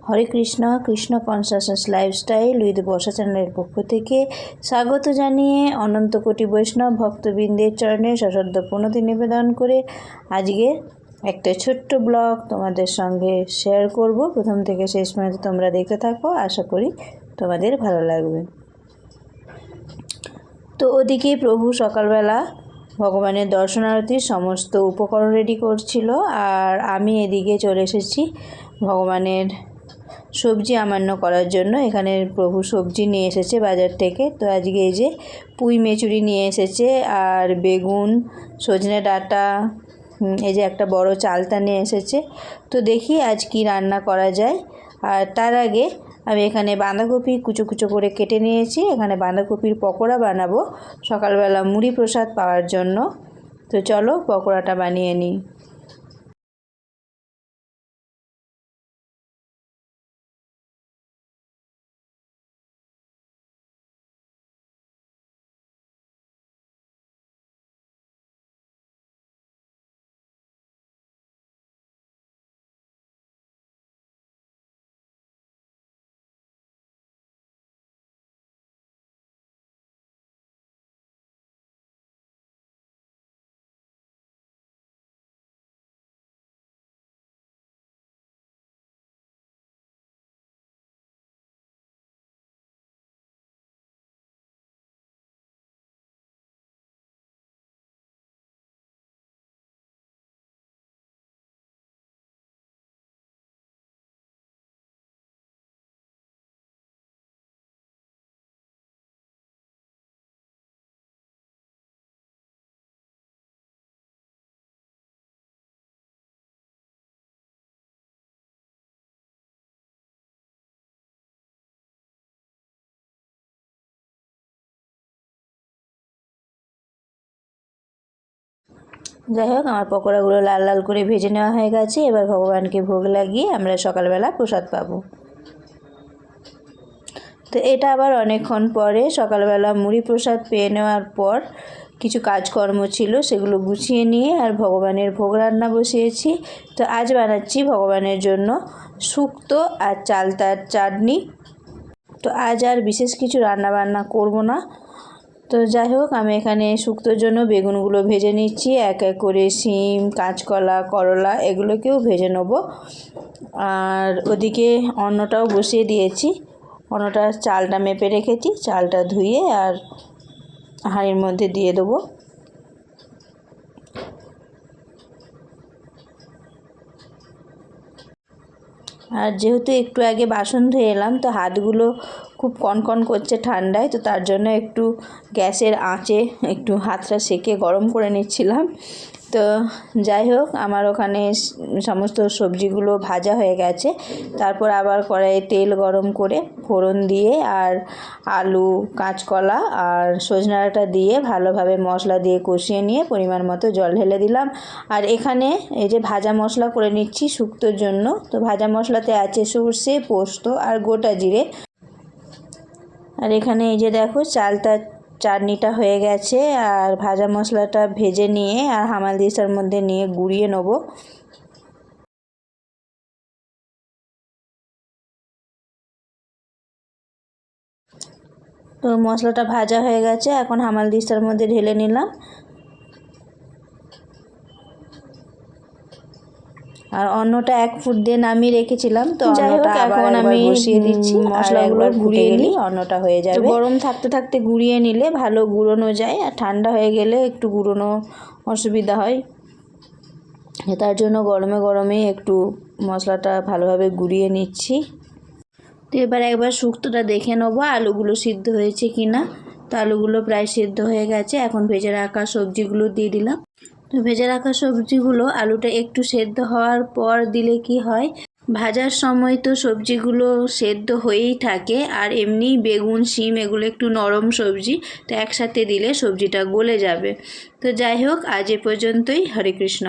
Hare Krishna, Krishna consciousness lifestyle with Barsha চ্যানেলের পক্ষ থেকে স্বাগত জানিয়ে অনন্ত কোটি বৈষ্ণব ভক্তবৃন্দের চরণে সশ্রদ্ধ প্রণতি নিবেদন করে আজকে একটা ছোট্ট ব্লগ তোমাদের সঙ্গে শেয়ার করব। প্রথম থেকে শেষ পর্যন্ত তোমরা দেখতে থাকো, আশা করি তোমাদের ভালো লাগবে। তো ওদিকে প্রভু সকালবেলা ভগবানের দর্শনার্থী সমস্ত উপকরণ রেডি করছিল, আর আমি এদিকে চলে এসেছি ভগবানের সবজি আমান্য করার জন্য। এখানে প্রভু সবজি নিয়ে এসেছে বাজার থেকে। তো আজকে এই যে পুঁই মেচুরি নিয়ে এসেছে, আর বেগুন, সজনে ডাঁটা, এই যে একটা বড় চালতা নিয়ে এসেছে। তো দেখি আজ কি রান্না করা যায়। আর তার আগে আমি এখানে বাঁধাকপি কুচো কুচো করে কেটে নিয়েছি। এখানে বাঁধাকপির পকোড়া বানাবো সকালবেলা মুড়ি প্রসাদ পাওয়ার জন্য। তো চলো পকোড়াটা বানিয়ে নিই। যাই হোক, আমার পকোড়াগুলো লাল লাল করে ভেজে নেওয়া হয়ে গেছে। এবার ভগবানকে ভোগ লাগিয়ে আমরা সকালবেলা প্রসাদ পাবো। তো এটা আবার অনেকক্ষণ পরে সকালবেলা মুড়ি প্রসাদ পেয়ে নেওয়ার পর কিছু কাজকর্ম ছিল, সেগুলো গুছিয়ে নিয়ে আর ভগবানের ভোগ রান্না বসিয়েছি। তো আজ বানাচ্ছি ভগবানের জন্য শুক্তো আর চালতার চাটনি। তো আজ আর বিশেষ কিছু রান্না বান্না করব না। তো যাই হোক, আমি এখানে শুক্তোর জন্য বেগুনগুলো ভেজে নিচ্ছি, এক এক করে শিম, কাঁচকলা, করলা এগুলোকেও ভেজে নেব। আর ওদিকে অন্নটাও বসিয়ে দিয়েছি। অন্নটা চালটা মেপে রেখেছি, চালটা ধুয়ে আর হাঁড়ির মধ্যে দিয়ে দেবো। আর যেহেতু একটু আগে বাসন ধুয়ে এলাম, তো হাতগুলো খুব কনকন করছে ঠান্ডায়। তো তার জন্য একটু গ্যাসের আঁচে একটু হাতটা সেকে গরম করে নিচ্ছিলাম। তো যাই হোক, আমার ওখানে সমস্ত সবজিগুলো ভাজা হয়ে গেছে। তারপর আবার কড়াইয়ে তেল গরম করে ফোড়ন দিয়ে আর আলু, কাঁচকলা আর সজনে ডাঁটা দিয়ে ভালোভাবে মশলা দিয়ে কষিয়ে নিয়ে পরিমাণ মতো জল ঢেলে দিলাম। আর এখানে এই যে ভাজা মশলা করে নিচ্ছি শুক্তোর জন্য। তো ভাজা মশলাতে আছে সর্ষে, পোস্ত আর গোটা জিরে। আর এখানে এই যে দেখো চালটা চাটনিটা হয়ে গেছে, আর ভাজা মশলাটা ভেজে নিয়ে আর হামালদিস্তার মধ্যে নিয়ে গুঁড়িয়ে নেব। তো মশলাটা ভাজা হয়ে গেছে, এখন হামালদিস্তার মধ্যে ঢেলে নিলাম। আর অন্নটা 1 ফুট দিয়ে নামিয়ে রেখেছিলাম। তো অন্নটা এখন আমি বসিয়ে দিচ্ছি, মশলাগুলো গুঁড়িয়ে নিই, অন্নটা হয়ে যাবে। গরম থাকতে থাকতে গুঁড়িয়ে নিলে ভালো গুঁড়োনো যায়, আর ঠান্ডা হয়ে গেলে একটু গুঁড়োনো অসুবিধা হয়। তার জন্য গরমে গরমে একটু মশলাটা ভালোভাবে গুঁড়িয়ে নিচ্ছি। তো এবার একবার শুক্তোটা দেখে নেবো আলুগুলো সিদ্ধ হয়েছে কি না। তো আলুগুলো প্রায় সিদ্ধ হয়ে গেছে। এখন ভেজে রাখা সবজিগুলো দিয়ে দিলাম। তো ভেজে রাখা সবজিগুলো আলুটা একটু সেদ্ধ হওয়ার পর দিলে কি হয়, ভাজার সময় তো সবজিগুলো সেদ্ধ হয়েই থাকে, আর এমনি বেগুন, শিম এগুলো একটু নরম সবজি, তো একসাথে দিলে সবজিটা গলে যাবে। তো যাই হোক, আজ এ পর্যন্তই। হরে কৃষ্ণ।